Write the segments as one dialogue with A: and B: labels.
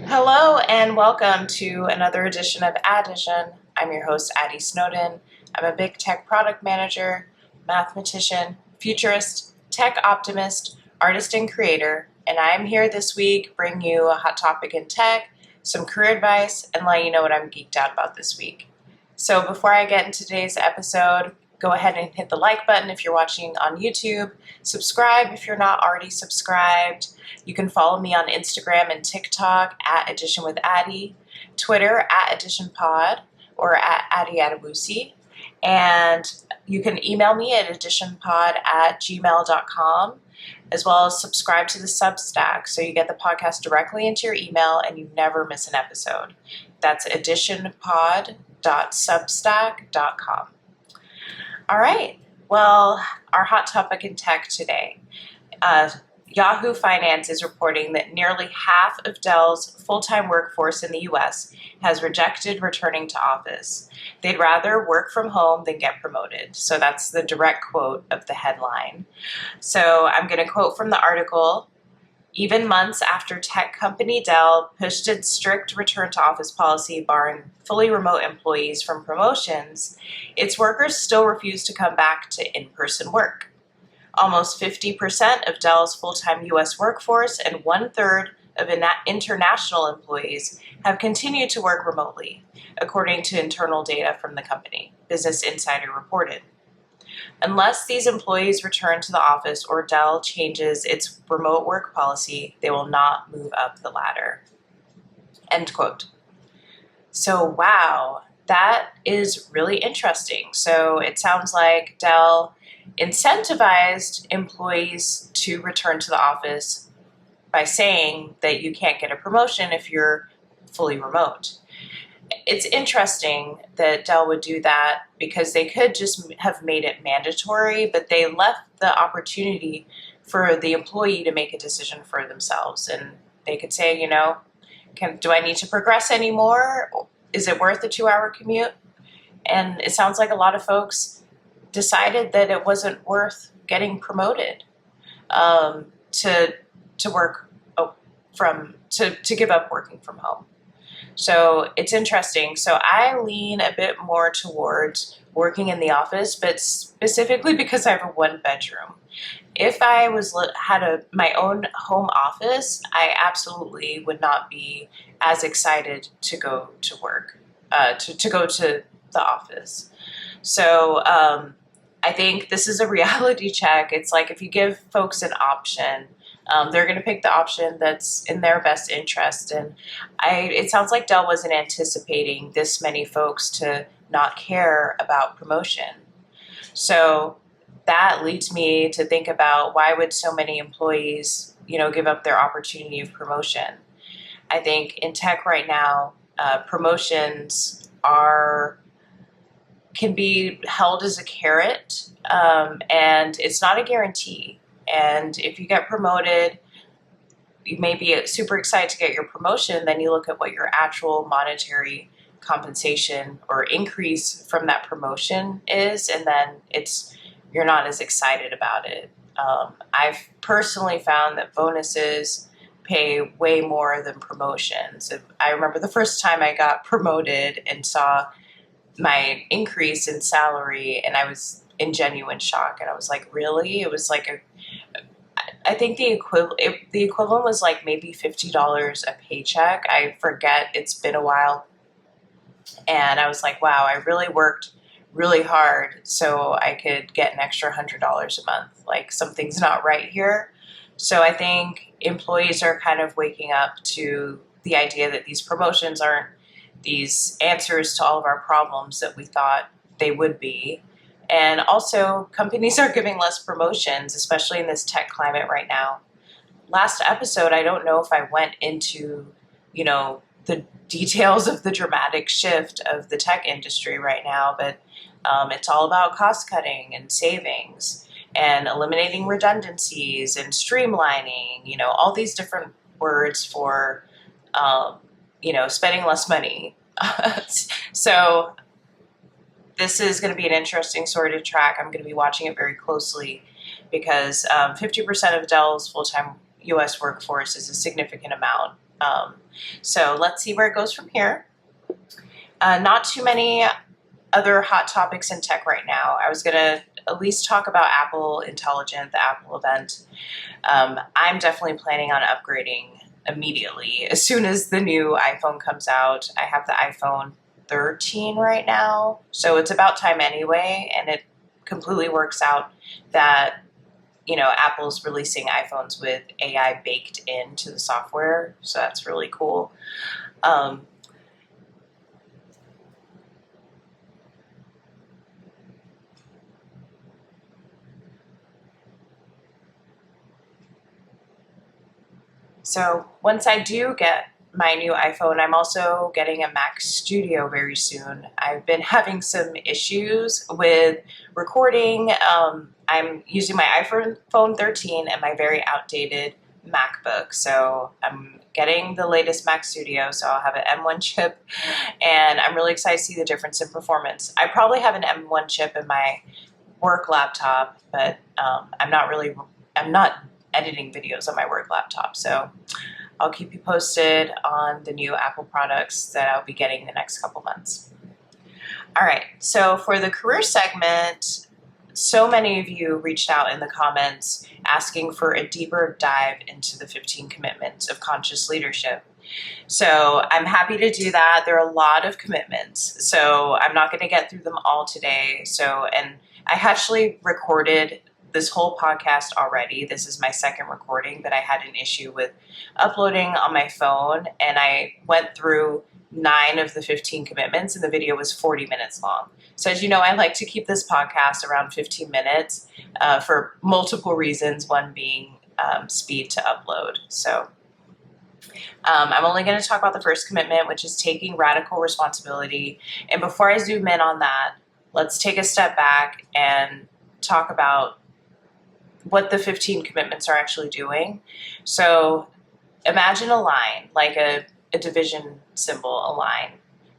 A: Hello and welcome to another edition of Addition. I'm your host, Addy Snowden. I'm a big tech product manager, mathematician, futurist, tech optimist, artist, and creator. And I'm here this week bringing you a hot topic in tech, some career advice, and let you know what I'm geeked out about this week. So before I get into today's episode, go ahead and hit the like button if you're watching on YouTube. Subscribe if you're not already subscribed. You can follow me on Instagram and TikTok at Addition with Addy, Twitter at AdditionPod or at Addy Adawusi. And you can email me at additionpod@gmail.com, as well as subscribe to the Substack so you get the podcast directly into your email and you never miss an episode. That's additionpod.substack.com. All right, well, our hot topic in tech today. Yahoo Finance is reporting that nearly half of Dell's full-time workforce in the U.S. has rejected returning to office. They'd rather work from home than get promoted. So that's the direct quote of the headline. So I'm going to quote from the article. Even months after tech company Dell pushed its strict return-to-office policy barring fully remote employees from promotions, its workers still refuse to come back to in-person work. Almost 50% of Dell's full-time U.S. workforce and one-third of international employees have continued to work remotely, according to internal data from the company, Business Insider reported. Unless these employees return to the office or Dell changes its remote work policy, they will not move up the ladder. End quote. So, wow, that is really interesting. So it sounds like Dell incentivized employees to return to the office by saying that you can't get a promotion if you're fully remote. It's interesting that Dell would do that because they could just have made it mandatory, but they left the opportunity for the employee to make a decision for themselves. And they could say, do I need to progress anymore? Is it worth a 2-hour commute? And it sounds like a lot of folks decided that it wasn't worth getting promoted to work to give up working from home. So it's interesting. So I lean a bit more towards working in the office, but specifically because I have a 1-bedroom. If I had my own home office, I absolutely would not be as excited to go to work, to go to the office. So I think this is a reality check. It's like if you give folks an option, they're going to pick the option that's in their best interest. And it sounds like Dell wasn't anticipating this many folks to not care about promotion. So that leads me to think about why would so many employees, give up their opportunity of promotion. I think in tech right now, promotions can be held as a carrot, and it's not a guarantee. And if you get promoted, you may be super excited to get your promotion, then you look at what your actual monetary compensation or increase from that promotion is, and then you're not as excited about it. I've personally found that bonuses pay way more than promotions. I remember the first time I got promoted and saw my increase in salary, and I was in genuine shock. And I was like, really? It was like I think the equivalent was like maybe $50 a paycheck. I forget, it's been a while. And I was like, wow, I really worked really hard so I could get an extra $100 a month. Like, something's not right here. So I think employees are kind of waking up to the idea that these promotions aren't these answers to all of our problems that we thought they would be. And also, companies are giving less promotions, especially in this tech climate right now. Last episode, I don't know if I went into, the details of the dramatic shift of the tech industry right now, but it's all about cost cutting and savings and eliminating redundancies and streamlining, all these different words for, spending less money. So this is going to be an interesting sort of track. I'm going to be watching it very closely because 50% of Dell's full-time U.S. workforce is a significant amount. So let's see where it goes from here. Not too many other hot topics in tech right now. I was going to at least talk about Apple Intelligent, the Apple event. I'm definitely planning on upgrading immediately as soon as the new iPhone comes out. I have the iPhone 13 right now, so it's about time anyway, and it completely works out that Apple's releasing iPhones with AI baked into the software, so that's really cool. So once I do get my new iPhone, I'm also getting a Mac Studio very soon. I've been having some issues with recording. I'm using my iPhone 13 and my very outdated MacBook. So I'm getting the latest Mac Studio, so I'll have an M1 chip, and I'm really excited to see the difference in performance. I probably have an M1 chip in my work laptop, but I'm not editing videos on my work laptop. So I'll keep you posted on the new Apple products that I'll be getting the next couple months. All right, so for the career segment, so many of you reached out in the comments asking for a deeper dive into the 15 commitments of conscious leadership. So I'm happy to do that. There are a lot of commitments, so I'm not going to get through them all today. And I actually recorded this whole podcast already. This is my second recording, but I had an issue with uploading on my phone, and I went through 9 of the 15 commitments, and the video was 40 minutes long. So as you know, I like to keep this podcast around 15 minutes for multiple reasons, one being speed to upload. So I'm only going to talk about the first commitment, which is taking radical responsibility. And before I zoom in on that, let's take a step back and talk about what the 15 commitments are actually doing. So imagine a line, like a division symbol, a line.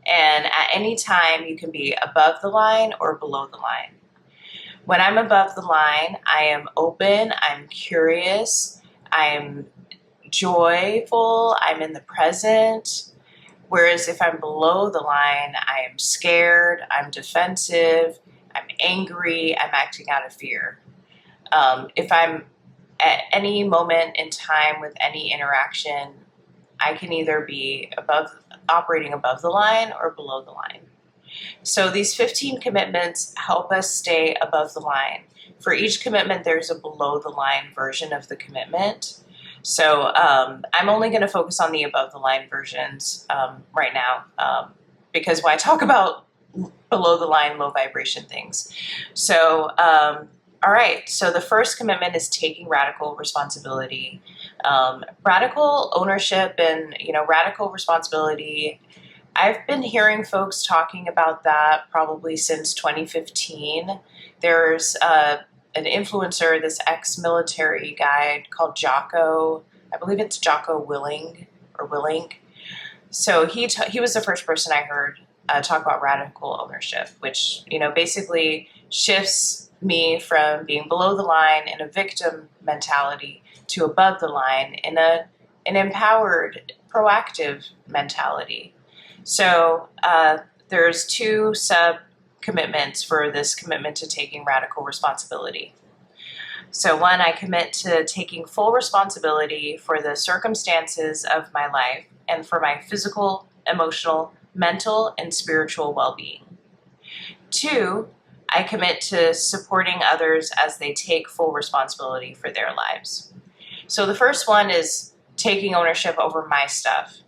A: And at any time, you can be above the line or below the line. When I'm above the line, I am open, I'm curious, I'm joyful, I'm in the present. Whereas if I'm below the line, I am scared, I'm defensive, I'm angry, I'm acting out of fear. If I'm at any moment in time with any interaction, I can either be operating above the line or below the line. So these 15 commitments help us stay above the line. For each commitment, there's a below the line version of the commitment. So I'm only going to focus on the above the line versions right now because when I talk about below the line, low vibration things. So all right, so the first commitment is taking radical responsibility. Radical ownership and radical responsibility. I've been hearing folks talking about that probably since 2015. There's an influencer, this ex-military guy called Jocko. I believe it's Jocko Willink. So he was the first person I heard talk about radical ownership, which basically shifts me from being below the line in a victim mentality to above the line in an empowered, proactive mentality. So there's 2 sub-commitments for this commitment to taking radical responsibility. So 1, I commit to taking full responsibility for the circumstances of my life and for my physical, emotional, mental, and spiritual well-being. 2, I commit to supporting others as they take full responsibility for their lives. So the first one is taking ownership over my stuff.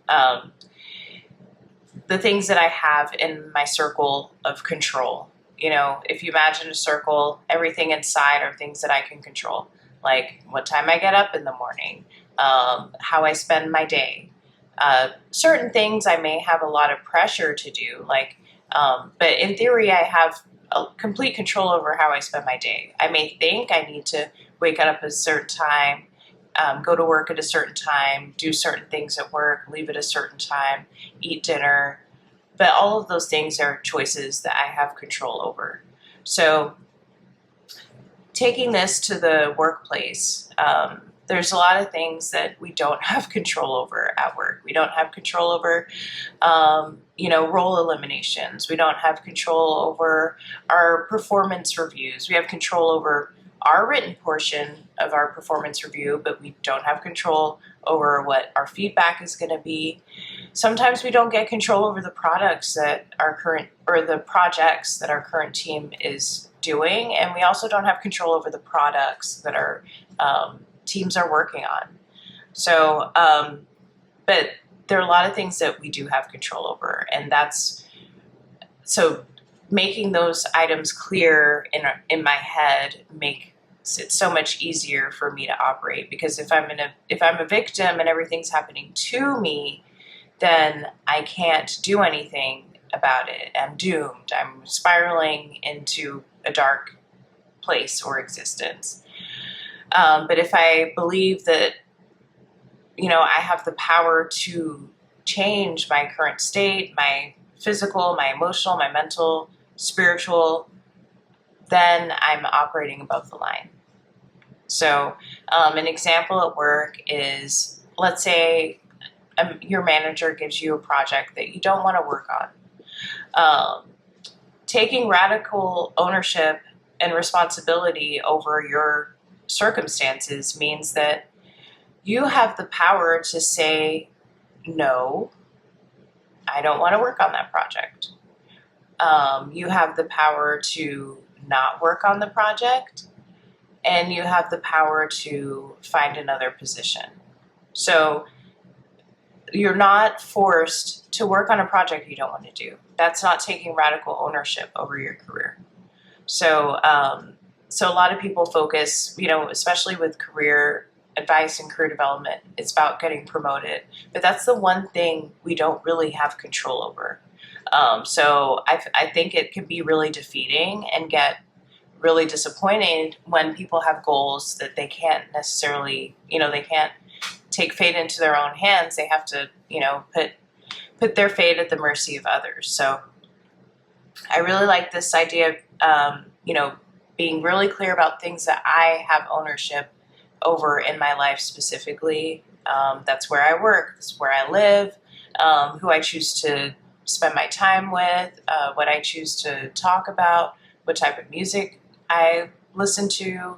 A: The things that I have in my circle of control. If you imagine a circle, everything inside are things that I can control, like what time I get up in the morning, how I spend my day. Certain things I may have a lot of pressure to do, but in theory, I have a complete control over how I spend my day. I may think I need to wake up at a certain time, go to work at a certain time, do certain things at work, leave at a certain time, eat dinner. But all of those things are choices that I have control over. So taking this to the workplace, there's a lot of things that we don't have control over at work. We don't have control over, role eliminations. We don't have control over our performance reviews. We have control over our written portion of our performance review, but we don't have control over what our feedback is going to be. Sometimes we don't get control over the products that our current, or the projects that our current team is doing, and we also don't have control over the products that our teams are working on. So, but there are a lot of things that we do have control over, and so making those items clear in my head makes it so much easier for me to operate. Because if I'm a victim and everything's happening to me, then I can't do anything about it. I'm doomed. I'm spiraling into a dark place or existence. But if I believe that, I have the power to change my current state, my physical, my emotional, my mental, spiritual, then I'm operating above the line. So an example at work is, let's say your manager gives you a project that you don't want to work on. Taking radical ownership and responsibility over your circumstances means that you have the power to say, no, I don't want to work on that project. You have the power to not work on the project, and you have the power to find another position. So you're not forced to work on a project you don't want to do. That's not taking radical ownership over your career. So a lot of people focus, especially with career advice and career development, it's about getting promoted. But that's the one thing we don't really have control over. So I think it can be really defeating and get really disappointed when people have goals that they can't necessarily, they can't take fate into their own hands. They have to, put their fate at the mercy of others. So I really like this idea of, being really clear about things that I have ownership over in my life specifically. That's where I work, that's where I live, who I choose to spend my time with, what I choose to talk about, what type of music I listen to,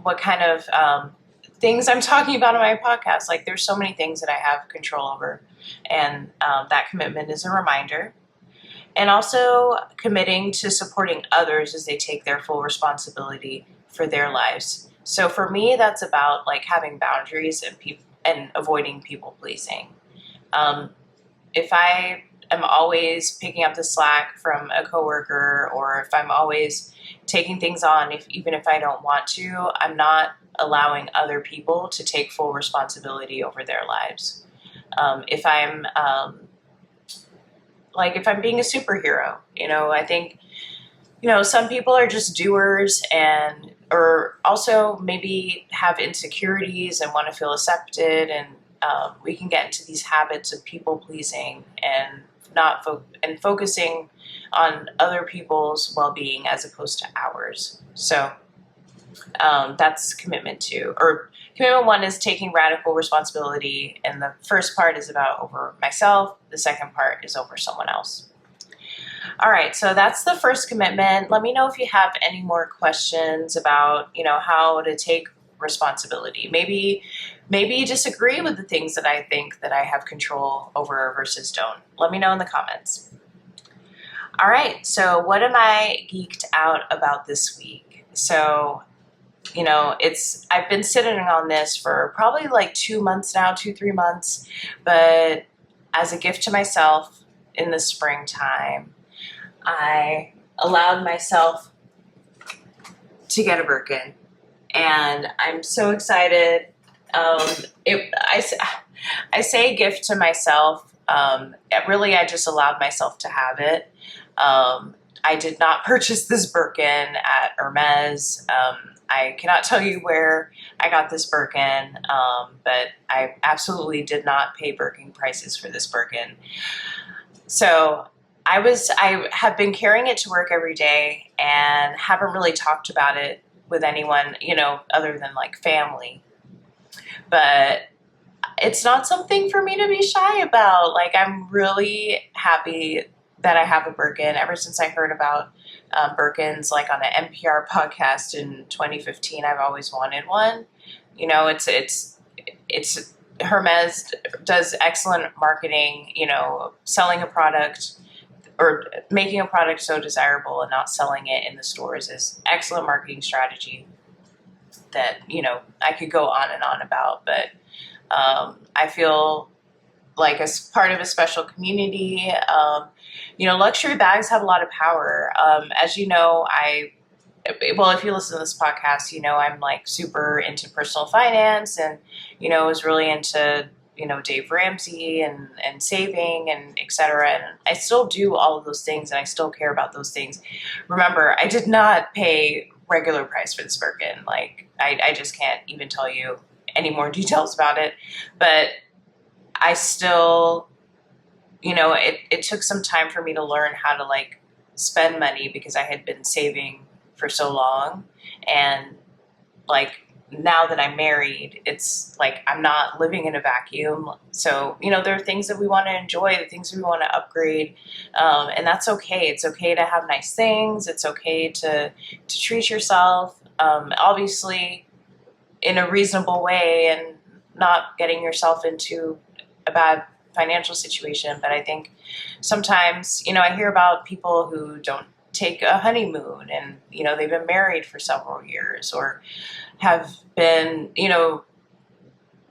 A: what kind of things I'm talking about on my podcast. Like, there's so many things that I have control over, and that commitment is a reminder. And also committing to supporting others as they take their full responsibility for their lives. So for me, that's about like having boundaries and avoiding people pleasing. If I am always picking up the slack from a coworker, or if I'm always taking things on, even if I don't want to, I'm not allowing other people to take full responsibility over their lives. If I'm being a superhero, I think, some people are just doers or also maybe have insecurities and want to feel accepted, and we can get into these habits of people pleasing and focusing on other people's well-being as opposed to ours. So that's commitment two. Or commitment one is taking radical responsibility, and the first part is about over myself. The second part is over someone else. All right, so that's the first commitment. Let me know if you have any more questions about, how to take responsibility. Maybe you disagree with the things that I think that I have control over versus don't. Let me know in the comments. All right, so what am I geeked out about this week? So, I've been sitting on this for probably like 2 months now, 3 months, but as a gift to myself in the springtime, I allowed myself to get a Birkin, and I'm so excited. I say gift to myself. Really, I just allowed myself to have it. I did not purchase this Birkin at Hermes. I cannot tell you where I got this Birkin, but I absolutely did not pay Birkin prices for this Birkin. So I have been carrying it to work every day and haven't really talked about it with anyone, other than like family. But it's not something for me to be shy about. Like, I'm really happy that I have a Birkin. Ever since I heard about Birkins, like on an NPR podcast in 2015, I've always wanted one. It's Hermes does excellent marketing, selling a product or making a product so desirable and not selling it in the stores is excellent marketing strategy that, I could go on and on about. But I feel like as part of a special community, luxury bags have a lot of power. As you know, if you listen to this podcast, I'm like super into personal finance and, was really into, Dave Ramsey and saving and et cetera. And I still do all of those things and I still care about those things. Remember, I did not pay regular price for this Birkin. Like, I just can't even tell you any more details about it. But I still, it took some time for me to learn how to like spend money because I had been saving for so long. And like, now that I'm married, it's like I'm not living in a vacuum. So, there are things that we want to enjoy, the things we want to upgrade. And that's okay. It's okay to have nice things. It's okay to treat yourself, obviously in a reasonable way and not getting yourself into a bad financial situation. But I think sometimes, I hear about people who don't take a honeymoon and, they've been married for several years or have been,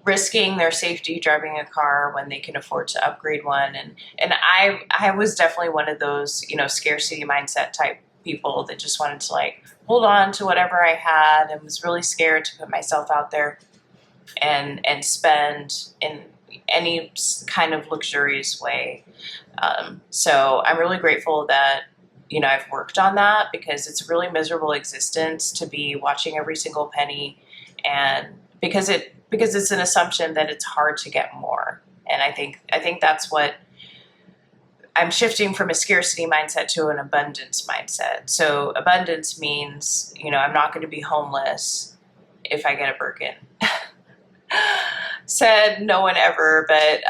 A: risking their safety driving a car when they can afford to upgrade one. And I was definitely one of those, scarcity mindset type people that just wanted to like hold on to whatever I had and was really scared to put myself out there and spend in any kind of luxurious way. So I'm really grateful that, I've worked on that because it's a really miserable existence to be watching every single penny, and because it's an assumption that it's hard to get more. And I think that's what I'm shifting from a scarcity mindset to an abundance mindset. So abundance means, I'm not going to be homeless if I get a Birkin. Said no one ever, but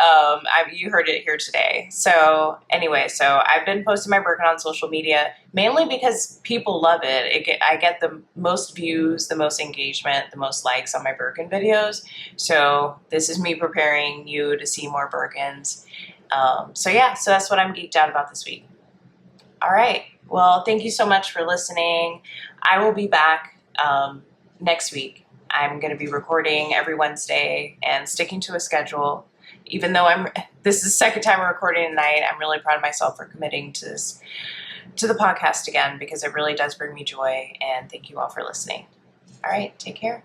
A: you heard it here today. So anyway, so I've been posting my Birkin on social media mainly because people love it. I get the most views, the most engagement, the most likes on my Birkin videos. So this is me preparing you to see more Birkins. So that's what I'm geeked out about this week. All right. Well, thank you so much for listening. I will be back next week. I'm going to be recording every Wednesday and sticking to a schedule. Even though this is the second time I'm recording tonight, I'm really proud of myself for committing to the podcast again because it really does bring me joy. And thank you all for listening. All right. Take care.